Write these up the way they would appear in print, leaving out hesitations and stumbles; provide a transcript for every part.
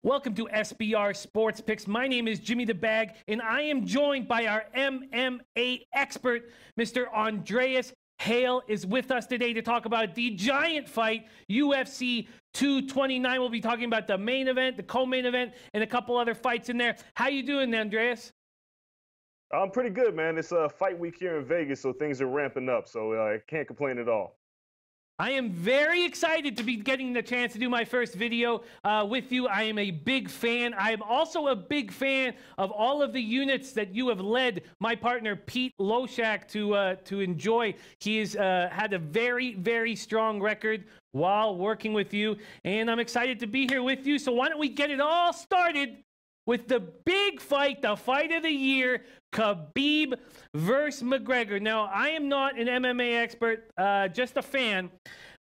Welcome to SBR Sports Picks. My name is Jimmy the Bag, and I am joined by our MMA expert, Mr. Andreas Hale is with us today to talk about the giant fight, UFC 229. We'll be talking about the main event, the co-main event, and a couple other fights in there. How you doing, Andreas? I'm pretty good, man. It's a fight week here in Vegas, so things are ramping up, so I can't complain at all. I am very excited to be getting the chance to do my first video with you. I am a big fan. I am also a big fan of all of the units that you have led my partner Pete Loshak to enjoy. He has had a very, very strong record while working with you, and I'm excited to be here with you. So why don't we get it all started with the big fight, the fight of the year, Khabib versus McGregor. Now, I am not an MMA expert, just a fan,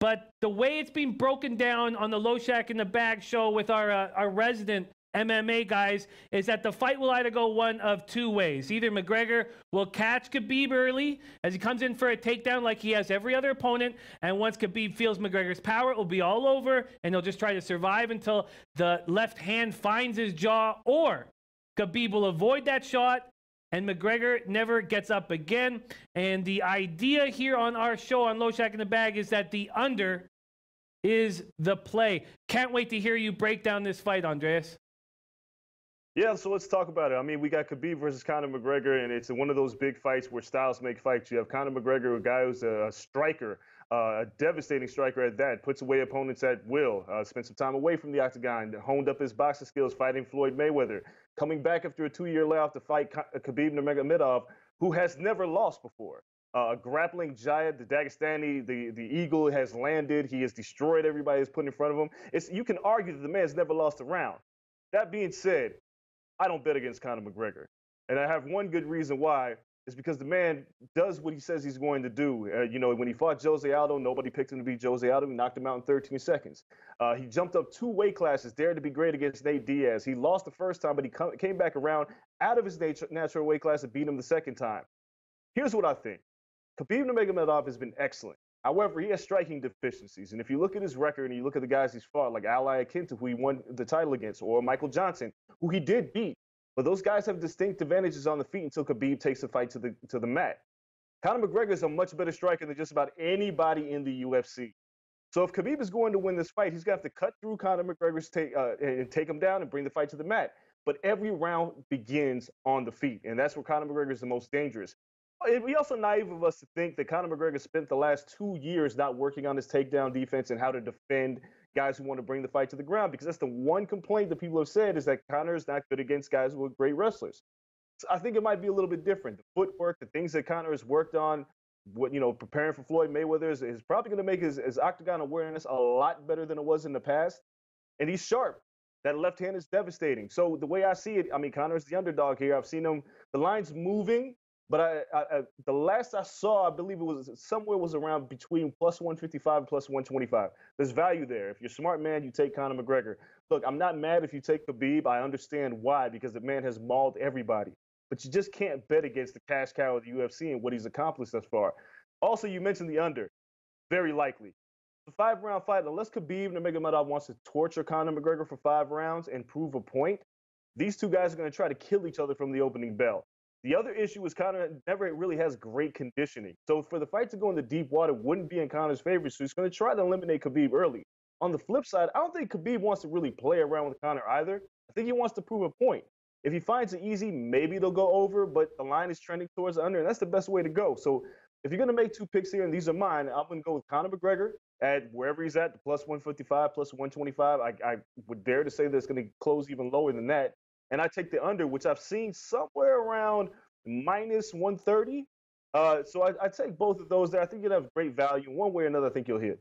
but the way it's been broken down on the Loshak in the Bag show with our resident MMA guys is that the fight will either go one of two ways. Either McGregor will catch Khabib early as he comes in for a takedown like he has every other opponent, and once Khabib feels McGregor's power, it will be all over, and he'll just try to survive until the left hand finds his jaw, or Khabib will avoid that shot, and McGregor never gets up again. And the idea here on our show on Loshak in the Bag is that the under is the play. Can't wait to hear you break down this fight, Andreas. Yeah, so let's talk about it. I mean, we got Khabib versus Conor McGregor, and it's one of those big fights where styles make fights. You have Conor McGregor, a guy who's a striker, a devastating striker at that, puts away opponents at will, spent some time away from the octagon, honed up his boxing skills fighting Floyd Mayweather, coming back after a 2-year layoff to fight Khabib Nurmagomedov, who has never lost before. A grappling giant, the Dagestani, the eagle has landed. He has destroyed everybody he's put in front of him. You can argue that the man's never lost a round. That being said, I don't bet against Conor McGregor. And I have one good reason why. It's because the man does what he says he's going to do. You know, when he fought Jose Aldo, nobody picked him to beat Jose Aldo. He knocked him out in 13 seconds. He jumped up 2 weight classes, dared to be great against Nate Diaz. He lost the first time, but he came back around out of his natural weight class and beat him the second time. Here's what I think. Khabib Nurmagomedov has been excellent. However, he has striking deficiencies. And if you look at his record and you look at the guys he's fought, like Ali Akinta, who he won the title against, or Michael Johnson, who he did beat, but those guys have distinct advantages on the feet until Khabib takes the fight to the mat. Conor McGregor is a much better striker than just about anybody in the UFC. So if Khabib is going to win this fight, he's going to have to cut through Conor McGregor's and take him down and bring the fight to the mat. But every round begins on the feet, and that's where Conor McGregor is the most dangerous. It'd be also naive of us to think that Conor McGregor spent the last 2 years not working on his takedown defense and how to defend guys who want to bring the fight to the ground, because that's the one complaint that people have said is that Conor is not good against guys who are great wrestlers. So I think it might be a little bit different. The footwork, the things that Conor has worked on, preparing for Floyd Mayweather is probably going to make his octagon awareness a lot better than it was in the past. And he's sharp. That left hand is devastating. So the way I see it, I mean, Conor is the underdog here. I've seen him, the line's moving. But the last I saw, I believe it was around between plus 155 and plus 125. There's value there. If you're a smart man, you take Conor McGregor. Look, I'm not mad if you take Khabib. I understand why, because the man has mauled everybody. But you just can't bet against the cash cow of the UFC and what he's accomplished thus far. Also, you mentioned the under. Very likely. The 5-round fight, unless Khabib Nurmagomedov wants to torture Conor McGregor for 5 rounds and prove a point, these two guys are going to try to kill each other from the opening bell. The other issue is Conor never really has great conditioning. So for the fight to go into deep water wouldn't be in Conor's favor. So he's going to try to eliminate Khabib early. On the flip side, I don't think Khabib wants to really play around with Conor either. I think he wants to prove a point. If he finds it easy, maybe they'll go over, but the line is trending towards the under, and that's the best way to go. So if you're going to make 2 picks here, and these are mine, I'm going to go with Conor McGregor at wherever he's at, the plus 155, plus 125. I would dare to say that it's going to close even lower than that. And I take the under, which I've seen somewhere around minus 130. So I take both of those there. I think you'll have great value. One way or another, I think you'll hit.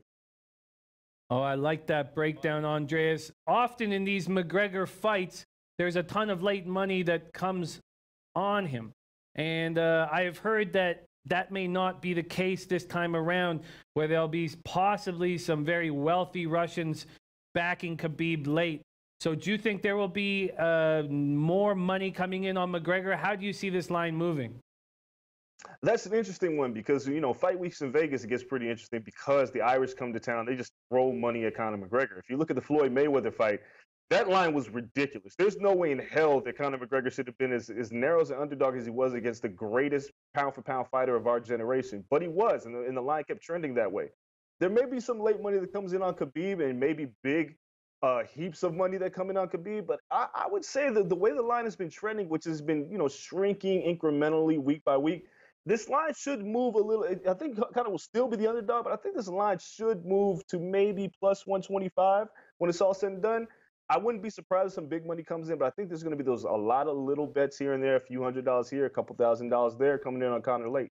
Oh, I like that breakdown, Andreas. Often in these McGregor fights, there's a ton of late money that comes on him. And I have heard that may not be the case this time around, where there'll be possibly some very wealthy Russians backing Khabib late. So do you think there will be more money coming in on McGregor? How do you see this line moving? That's an interesting one because, fight weeks in Vegas, it gets pretty interesting because the Irish come to town. They just throw money at Conor McGregor. If you look at the Floyd Mayweather fight, That line was ridiculous. There's no way in hell that Conor McGregor should have been as narrow as an underdog as he was against the greatest pound-for-pound fighter of our generation. But he was, and the line kept trending that way. There may be some late money that comes in on Khabib and maybe big heaps of money that come in on Khabib, but I would say that the way the line has been trending, which has been, shrinking incrementally week by week, this line should move a little. I think Conor will still be the underdog, but I think this line should move to maybe plus 125 when it's all said and done. I wouldn't be surprised if some big money comes in, but I think there's going to be a lot of little bets here and there, a few $100s here, a couple $1,000s there coming in on Conor late.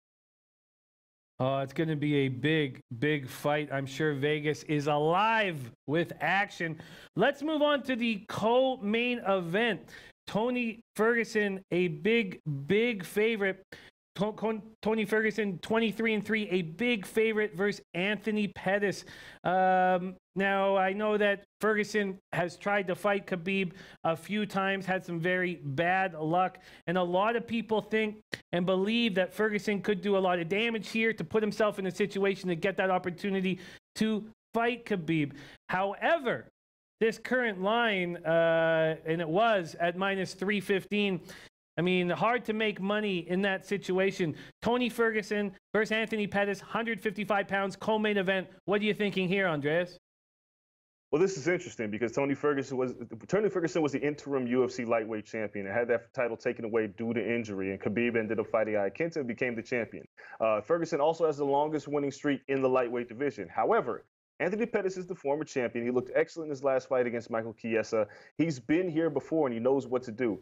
Oh, it's going to be a big, big fight. I'm sure Vegas is alive with action. Let's move on to the co-main event. Tony Ferguson, a big, big favorite. Tony Ferguson, 23-3, a big favorite versus Anthony Pettis. Now, I know that Ferguson has tried to fight Khabib a few times, had some very bad luck, and a lot of people think and believe that Ferguson could do a lot of damage here to put himself in a situation to get that opportunity to fight Khabib. However, this current line, and it was at minus 315, I mean, hard to make money in that situation. Tony Ferguson versus Anthony Pettis, 155 pounds, co-main event. What are you thinking here, Andreas? Well, this is interesting because Tony Ferguson was the interim UFC lightweight champion and had that title taken away due to injury, and Khabib ended up fighting Iaquinta and became the champion. Ferguson also has the longest winning streak in the lightweight division. However, Anthony Pettis is the former champion. He looked excellent in his last fight against Michael Chiesa. He's been here before, and he knows what to do.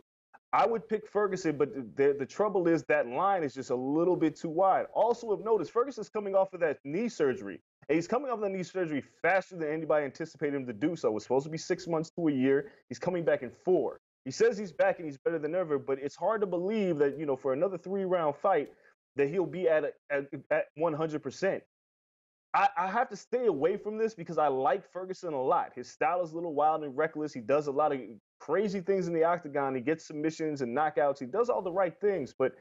I would pick Ferguson, but the trouble is that line is just a little bit too wide. Also, have noticed Ferguson's coming off of that knee surgery, and he's coming off that knee surgery faster than anybody anticipated him to do so. It was supposed to be 6 months to a year. He's coming back in 4. He says he's back and he's better than ever, but it's hard to believe that, for another 3-round fight, that he'll be at 100%. I have to stay away from this because I like Ferguson a lot. His style is a little wild and reckless. He does a lot of crazy things in the octagon. He gets submissions and knockouts. He does all the right things. But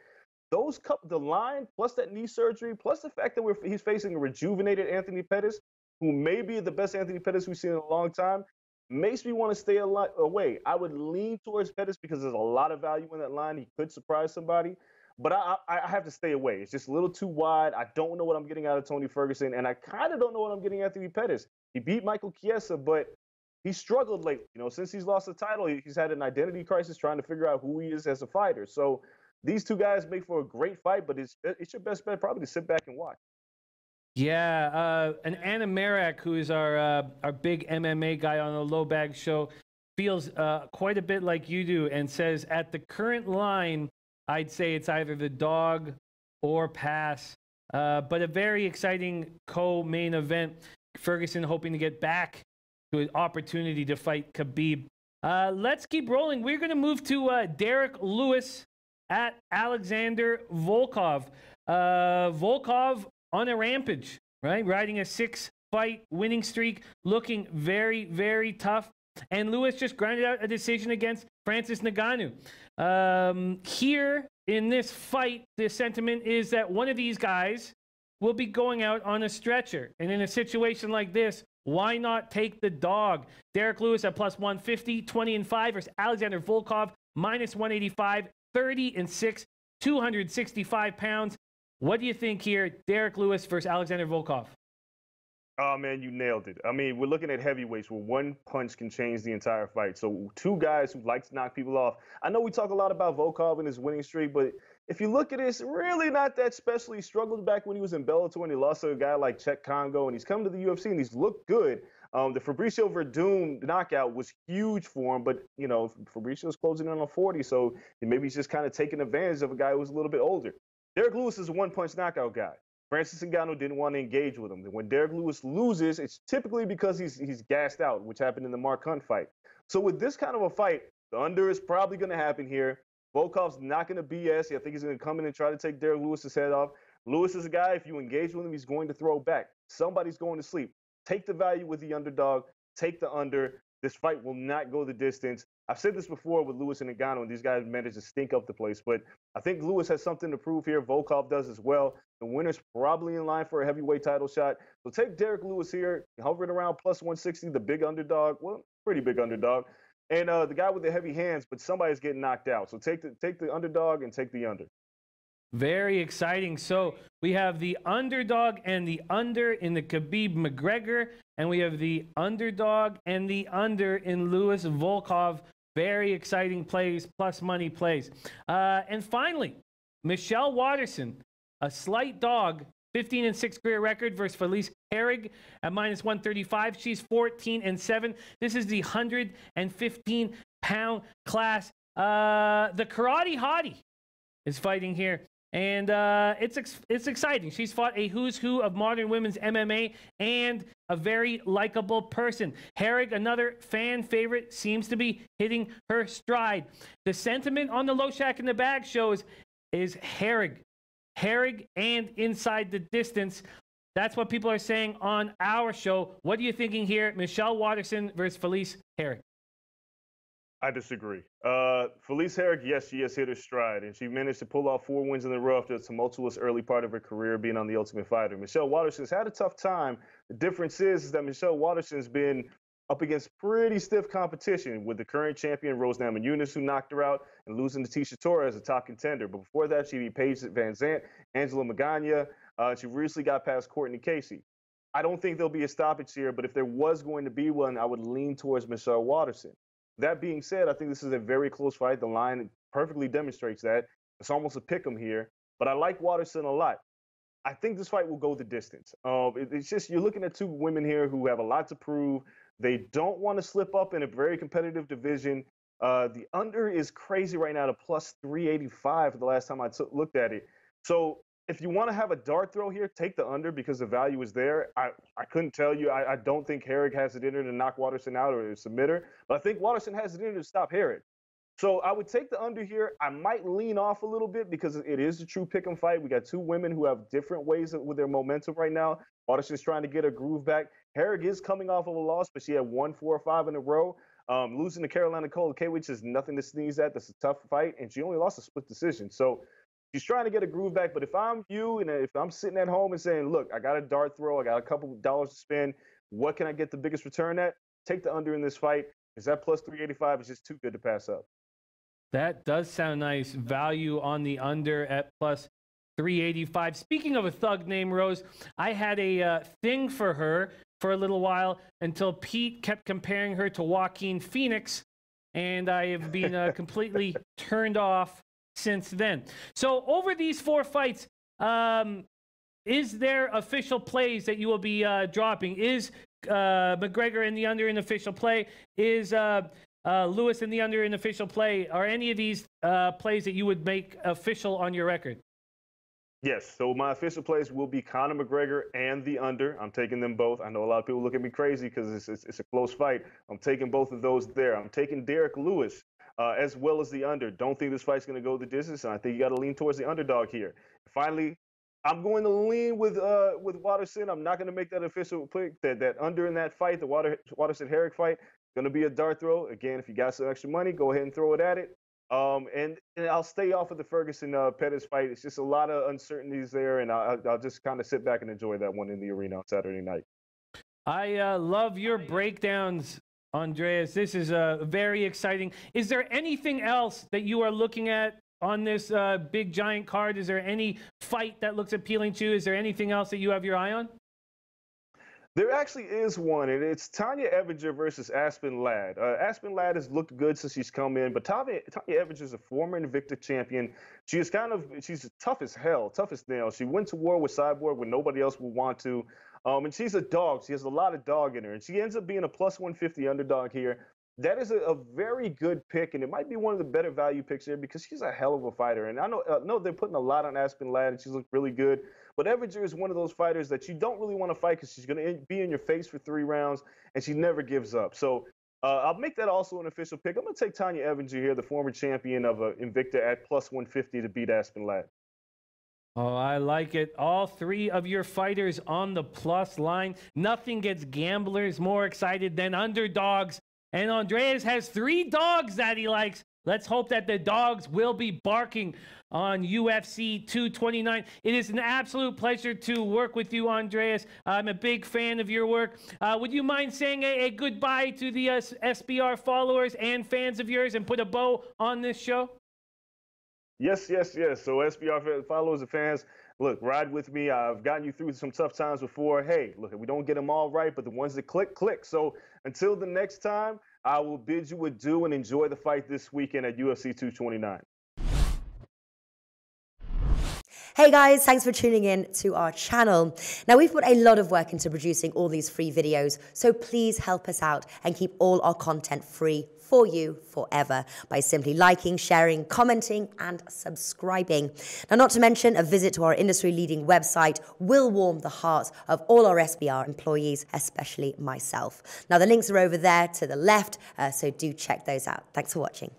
the line, plus that knee surgery, plus the fact that he's facing a rejuvenated Anthony Pettis, who may be the best Anthony Pettis we've seen in a long time, makes me want to stay away. I would lean towards Pettis because there's a lot of value in that line. He could surprise somebody. But I have to stay away. It's just a little too wide. I don't know what I'm getting out of Tony Ferguson, and I kind of don't know what I'm getting Anthony Pettis. He beat Michael Chiesa, but he struggled lately. Since he's lost the title, he's had an identity crisis trying to figure out who he is as a fighter. So these two guys make for a great fight, but it's your best bet probably to sit back and watch. Yeah, and Anna Merrick, who is our big MMA guy on the Low Bag Show, feels quite a bit like you do and says at the current line, I'd say it's either the dog or pass. But a very exciting co-main event. Ferguson hoping to get back to an opportunity to fight Khabib. Let's keep rolling. We're going to move to Derrick Lewis at Alexander Volkov. Volkov on a rampage, right? Riding a 6-fight winning streak, looking very, very tough. And Lewis just grinded out a decision against Francis Ngannou. Here in this fight, the sentiment is that one of these guys will be going out on a stretcher. And in a situation like this, why not take the dog? Derrick Lewis at plus 150, 20-5 versus Alexander Volkov, minus 185, 30-6, 265 pounds. What do you think here, Derrick Lewis versus Alexander Volkov? Oh, man, you nailed it. I mean, we're looking at heavyweights where one punch can change the entire fight. So two guys who like to knock people off. I know we talk a lot about Volkov and his winning streak, but if you look at it, it's really not that special. He struggled back when he was in Bellator and he lost to a guy like Czech Congo, and he's come to the UFC and he's looked good. The Fabricio Verdun knockout was huge for him, but, Fabricio's closing in on 40, so maybe he's just kind of taking advantage of a guy who's a little bit older. Derrick Lewis is a one-punch knockout guy. Francis Ngannou didn't want to engage with him. When Derrick Lewis loses, it's typically because he's gassed out, which happened in the Mark Hunt fight. So with this kind of a fight, the under is probably going to happen here. Volkov's not going to BS. I think he's going to come in and try to take Derrick Lewis's head off. Lewis is a guy, if you engage with him, he's going to throw back. Somebody's going to sleep. Take the value with the underdog. Take the under. This fight will not go the distance. I've said this before with Lewis and Ngannou, and these guys managed to stink up the place. But I think Lewis has something to prove here. Volkov does as well. The winner's probably in line for a heavyweight title shot. So take Derrick Lewis here, hovering around plus 160, the big underdog. Well, pretty big underdog. and the guy with the heavy hands, but somebody's getting knocked out. So take the underdog and take the under. Very exciting. So we have the underdog and the under in the Khabib McGregor, and we have the underdog and the under in Lewis Volkov. Very exciting plays, plus money plays. And finally, Michelle Waterson, a slight dog, 15-6 career record versus Felice Herrig at -135. She's 14-7. This is the 115-pound class. The Karate Hottie is fighting here. And it's exciting. She's fought a who's who of modern women's MMA and a very likable person. Herrig, another fan favorite, seems to be hitting her stride. The sentiment on the Low Shack in the Bag shows is Herrig. Herrig and inside the distance. That's what people are saying on our show. What are you thinking here? Michelle Waterson versus Felice Herrig. I disagree. Felice Herrig, yes, she has hit her stride, and she managed to pull off 4 wins in a row after a tumultuous early part of her career being on The Ultimate Fighter. Michelle Waterson's had a tough time. The difference is that Michelle Waterson's been up against pretty stiff competition with the current champion, Rose Namajunas, who knocked her out, and losing to Tisha Torres as a top contender. But before that, she beat Paige Van Zandt, Angela Magana. She recently got past Courtney Casey. I don't think there'll be a stoppage here, but if there was going to be one, I would lean towards Michelle Waterson. That being said, I think this is a very close fight. The line perfectly demonstrates that. It's almost a pick 'em here, but I like Waterson a lot. I think this fight will go the distance. It's just you're looking at 2 women here who have a lot to prove. They don't want to slip up in a very competitive division. The under is crazy right now to plus 385 the last time I looked at it. So if you want to have a dart throw here, take the under because the value is there. I couldn't tell you. I don't think Herrig has it in her to knock Waterson out or submit her, but I think Waterson has it in her to stop Herrig. So I would take the under here. I might lean off a little bit because it is a true pick'em fight. We got 2 women who have different ways with their momentum right now. Waterson's trying to get her groove back. Herrig is coming off of a loss, but she had 1, 4, or 5 in a row. Losing to Carolina Kowalkiewicz is nothing to sneeze at. That's a tough fight, and she only lost a split decision. So she's trying to get a groove back, but if I'm you and if I'm sitting at home and saying, look, I got a dart throw, I got a couple of dollars to spend, what can I get the biggest return at? Take the under in this fight. Is that plus 385 is just too good to pass up. That does sound nice. Value on the under at plus 385. Speaking of a thug named Rose, I had a thing for her for a little while until Pete kept comparing her to Joaquin Phoenix, and I have been completely turned off since then. So over these 4 fights, is there official plays that you will be dropping? Is McGregor in the under in official play? Is Lewis in the under in official play? Are any of these plays that you would make official on your record? Yes, so my official plays will be Conor McGregor and the under. I'm taking them both. I know a lot of people look at me crazy because it's a close fight. I'm taking both of those there. I'm taking Derrick Lewis as well as the under. Don't think this fight's going to go the distance, and I think you got to lean towards the underdog here. Finally, I'm going to lean with Waterson. I'm not going to make that official pick. That under in that fight, the Waterson-Herrig fight, going to be a dart throw. Again, if you got some extra money, go ahead and throw it at it. And I'll stay off of the Ferguson Pettis fight. It's just a lot of uncertainties there, and I'll just kind of sit back and enjoy that one in the arena on Saturday night. I love your breakdowns, Andreas. This is very exciting. Is there anything else that you are looking at on this big giant card? Is there any fight that looks appealing to you? Is there anything else that you have your eye on? There actually is one, and it's Tonia Evinger versus Aspen Ladd. Aspen Ladd has looked good since she's come in, but Tonia Evinger is a former Invicta champion. She's tough as hell, tough as nails. She went to war with Cyborg when nobody else would want to, and she's a dog. She has a lot of dog in her, and she ends up being a plus 150 underdog here. That is a very good pick, and it might be one of the better value picks here because she's a hell of a fighter. And I know they're putting a lot on Aspen Ladd, and she's looked really good. But Evinger is one of those fighters that you don't really want to fight because she's going to be in your face for 3 rounds, and she never gives up. So I'll make that also an official pick. I'm going to take Tonia Evinger here, the former champion of Invicta, at plus 150 to beat Aspen Ladd. Oh, I like it. All 3 of your fighters on the plus line. Nothing gets gamblers more excited than underdogs. And Andreas has 3 dogs that he likes. Let's hope that the dogs will be barking on UFC 229. It is an absolute pleasure to work with you, Andreas. I'm a big fan of your work. Would you mind saying a goodbye to the SBR followers and fans of yours and put a bow on this show? Yes. So SBR followers and fans, look, ride with me. I've gotten you through some tough times before. Hey, look, we don't get them all right, but the ones that click, click. So until the next time, I will bid you adieu and enjoy the fight this weekend at UFC 229. Hey guys, thanks for tuning in to our channel. Now, we've put a lot of work into producing all these free videos, so please help us out and keep all our content free for you forever by simply liking, sharing, commenting, and subscribing. Now, not to mention, a visit to our industry-leading website will warm the hearts of all our SBR employees, especially myself. Now, the links are over there to the left, so do check those out. Thanks for watching.